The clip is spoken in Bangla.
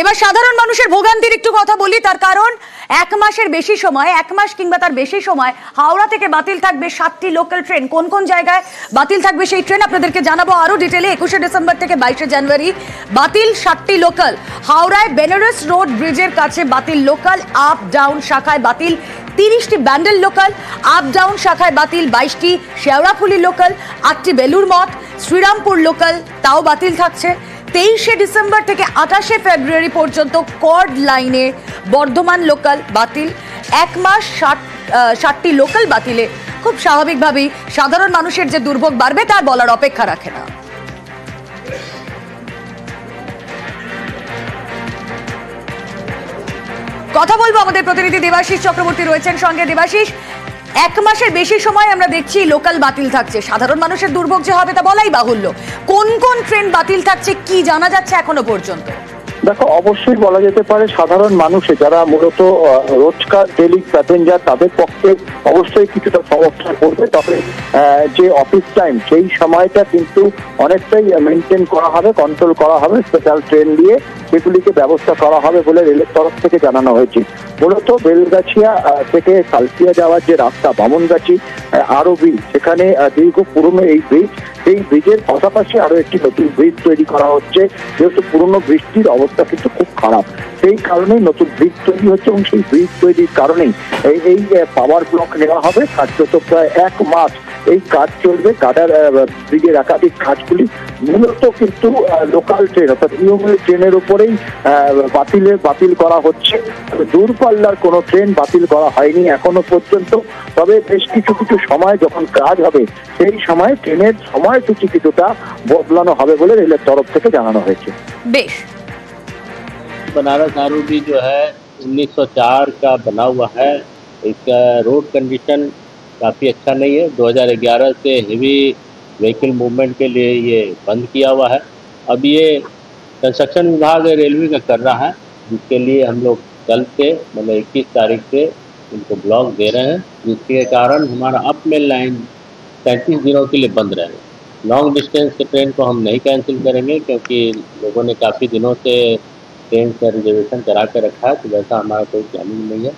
এবার সাধারণ মানুষের ভোগান্তির একটু কথা বলি, তার কারণ এক মাসের বেশি সময়, এক মাস কিংবা তার বেশি সময় হাওড়া থেকে বাতিল থাকবে 7টি লোকাল ট্রেন। কোন কোন জায়গায় বাতিল থাকবে সেই ট্রেন আপনাদেরকে জানাবো আরো ডিটেলে। 21শে ডিসেম্বর থেকে 22শে জানুয়ারি বাতিল 7টি লোকাল। হাওড়ায় বেনারস রোড ব্রিজের কাছে বাতিল লোকাল, আপ ডাউন শাখায় বাতিল 30টি ব্যান্ডেল লোকাল, আপ ডাউন শাখায় বাতিল 22টি, শেওড়াফুলি লোকাল 8টি, বেলুর মঠ শ্রীরামপুর লোকাল তাও বাতিল থাকছে। 23শে ডিসেম্বর থেকে 28শে ফেব্রুয়ারি পর্যন্ত কর্ড লাইনে বর্ধমান লোকাল বাতিল। এক মাস 60টি লোকাল বাতিলে খুব স্বাভাবিকভাবেই সাধারণ মানুষের যে দুর্ভোগ বাড়বে তার বলার অপেক্ষা রাখে না। কথা বলবো, আমাদের প্রতিনিধি দেবাশিস চক্রবর্তী রয়েছেন সঙ্গে। দেবাশিস, এক মাসের বেশি সময় আমরা দেখছি লোকাল বাতিল থাকছে, সাধারণ মানুষের দুর্ভোগ যে হবে তা বলাই বাহুল্য। কোন কোন ট্রেন বাতিল থাকছে কি জানা যাচ্ছে এখনো পর্যন্ত? দেখো, অবশ্যই বলা যেতে পারে সাধারণ মানুষে যারা মূলত রোজকার ডেলি প্যাসেঞ্জার তাদের পক্ষে অবশ্যই কিছুটা সমস্যা পড়বে। তবে যে অফিস টাইম সেই সময়টা কিন্তু অনেকটাই মেনটেন করা হবে, কন্ট্রোল করা হবে। স্পেশাল ট্রেন দিয়ে সেগুলিকে ব্যবস্থা করা হবে বলে রেলের তরফ থেকে জানানো হয়েছে। মূলত বেলগাছিয়া থেকে কালকিয়া যাওয়ার যে রাস্তা বামনগাছি আরো ব্রিজ, সেখানে দীর্ঘ পুরনো এই ব্রিজ, এই ব্রিজের পাশাপাশি আরো একটি নতুন ব্রিজ তৈরি করা হচ্ছে। যেহেতু পুরনো ব্রিজটির অবস্থা কিন্তু খুব খারাপ, সেই কারণেই নতুন ব্রিজ তৈরি হচ্ছে এবং সেই ব্রিজ তৈরির কারণেই এই পাওয়ার ব্লক নেওয়া হবে। কার্যত প্রায় এক মাস এই কাজ চলবে। গাডার ব্রিজের একাধিক কাজগুলি মূলত কিন্তু লোকাল ট্রেন অর্থাৎ ইউএমএল ট্রেনের উপরেই বাতিল করা হচ্ছে। দূরপাল্লার কোনো ট্রেন বাতিল করা হয়নি এখনো পর্যন্ত। তবে বেশ কিছু সময় যখন কাজ হবে সেই সময় ট্রেনের সময়সূচি কিছুটা বদলানো হবে বলে রেলের তরফ থেকে জানানো হয়েছে। বেশ, बनारस आरओबी जो है 1904 का बना हुआ है। इसका रोड कंडीशन काफ़ी अच्छा नहीं है। 2011 से हेवी व्हीकल मूवमेंट के लिए ये बंद किया हुआ है। अब ये कंस्ट्रक्शन विभाग रेलवे का कर रहा है, जिसके लिए हम लोग कल से मतलब 21 तारीख से इनको ब्लॉक दे रहे हैं, जिसके कारण हमारा अप मेल लाइन 37 दिनों के लिए बंद रहेगा। लॉन्ग डिस्टेंस के ट्रेन को हम नहीं कैंसिल करेंगे, क्योंकि लोगों ने काफ़ी दिनों से ट्रेन का रिजर्वेशन करा के रखा है, तो वैसा हमारा कोई प्लानिंग नहीं है।